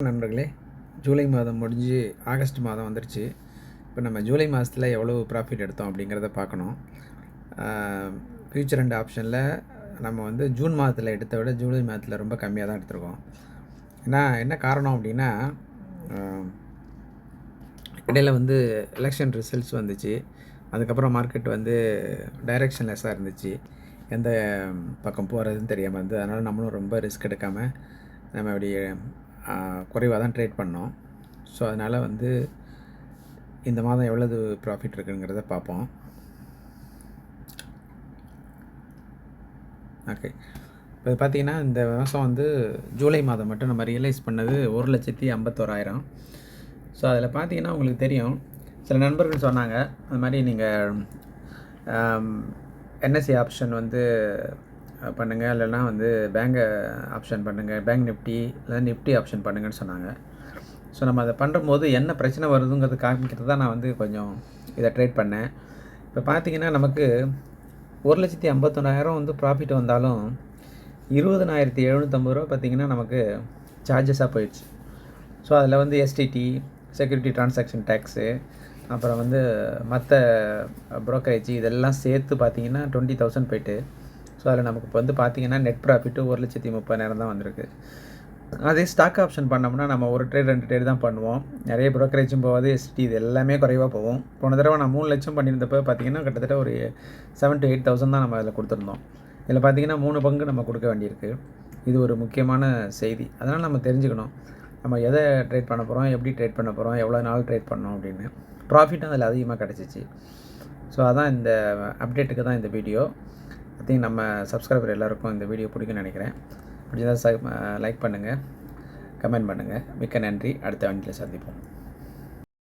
நண்பர்களே, ஜூலை மாதம் முடிஞ்சு ஆகஸ்ட் மாதம் வந்துருச்சு. இப்போ நம்ம ஜூலை மாதத்தில் எவ்வளோ ப்ராஃபிட் எடுத்தோம் அப்படிங்கிறத பார்க்கணும். ஃபியூச்சர் அண்ட் ஆப்ஷனில் நம்ம வந்து ஜூன் மாதத்தில் எடுத்த விட ஜூலை மாதத்தில் ரொம்ப கம்மியாக தான் எடுத்திருக்கோம். ஏன்னா என்ன காரணம் அப்படின்னா, இடையில் வந்து எலெக்ஷன் ரிசல்ட்ஸ் வந்துச்சு. அதுக்கப்புறம் மார்க்கெட் வந்து டைரெக்ஷன்லெஸ்ஸாக இருந்துச்சு. எந்த பக்கம் போகிறதுன்னு தெரியாமல் இருந்தது. அதனால் நம்மளும் ரொம்ப ரிஸ்க் எடுக்காமல் நம்ம அப்படி குறைவாக தான் ட்ரேட் பண்ணோம். ஸோ அதனால் வந்து இந்த மாதம் எவ்வளவு ப்ராஃபிட் இருக்குங்கிறத பார்ப்போம். ஓகே, இப்போ பார்த்திங்கன்னா இந்த மாதம் வந்து ஜூலை மாதம் மட்டும் நம்ம ரியலைஸ் பண்ணது 1,51,000. ஸோ அதில் பார்த்திங்கன்னா உங்களுக்கு தெரியும், சில நண்பர்கள் சொன்னாங்க அது மாதிரி நீங்கள் என்எஸ்சி ஆப்ஷன் வந்து பண்ணுங்கள், இல்லைனா வந்து பேங்க் ஆப்ஷன் பண்ணுங்கள், பேங்க் நிஃப்டி இல்லை நிஃப்டி ஆப்ஷன் பண்ணுங்கன்னு சொன்னாங்க. ஸோ நம்ம அதை பண்ணும்போது என்ன பிரச்சனை வருதுங்கிறது காமிக்கிறது தான் நான் வந்து கொஞ்சம் இதை ட்ரேட் பண்ணேன். இப்போ பார்த்திங்கன்னா நமக்கு 1,51,000 வந்து ப்ராஃபிட் வந்தாலும் 20,750 ரூபா பார்த்திங்கன்னா நமக்கு சார்ஜஸாக போயிடுச்சு. ஸோ அதில் வந்து எஸ்டிடி, செக்யூரிட்டி ட்ரான்சாக்ஷன் டேக்ஸு, அப்புறம் வந்து மற்ற ப்ரோக்கரேஜ் இதெல்லாம் சேர்த்து பார்த்திங்கன்னா 20,000 போய்ட்டு. ஸோ அதில் நமக்கு இப்போ வந்து பார்த்திங்கன்னா நெட் ப்ராஃபிட்டு 1,30,000 தான் வந்திருக்கு. அதே ஸ்டாக் ஆப்ஷன் பண்ணோம்னா நம்ம ஒரு ட்ரேட் 2 ட்ரேட் தான் பண்ணுவோம். நிறைய ப்ரோக்கரேஜும் போகாது, எஸ்டி இது எல்லாமே குறைவாக போகும். போன தடவை நான் 3 லட்சம் பண்ணியிருந்தப்போ பார்த்திங்கன்னா கிட்டத்தட்ட ஒரு 7,000 to 8,000 தான் நம்ம அதில் கொடுத்துருந்தோம். இதில் பார்த்திங்கன்னா 3 பங்கு நம்ம கொடுக்க வேண்டியிருக்கு. இது ஒரு முக்கியமான செய்தி. அதனால் நம்ம தெரிஞ்சுக்கணும், நம்ம எதை ட்ரேட் பண்ண போகிறோம், எப்படி ட்ரேட் பண்ண போகிறோம், எவ்வளோ நாள் ட்ரேட் பண்ணோம் அப்படின்னு. ப்ராஃபிட்டும் அதில் அதிகமாக கிடச்சிச்சு. ஸோ அதான் இந்த அப்டேட்டுக்கு தான் இந்த வீடியோ. ஐ திங்க் நம்ம சப்ஸ்கிரைபர் எல்லாருக்கும் இந்த வீடியோ பிடிக்கும்னு நினைக்கிறேன். பிடிச்சதா லைக் பண்ணுங்கள், கமெண்ட் பண்ணுங்கள். மிக்க நன்றி. அடுத்த வண்டியில் சந்திப்போம்.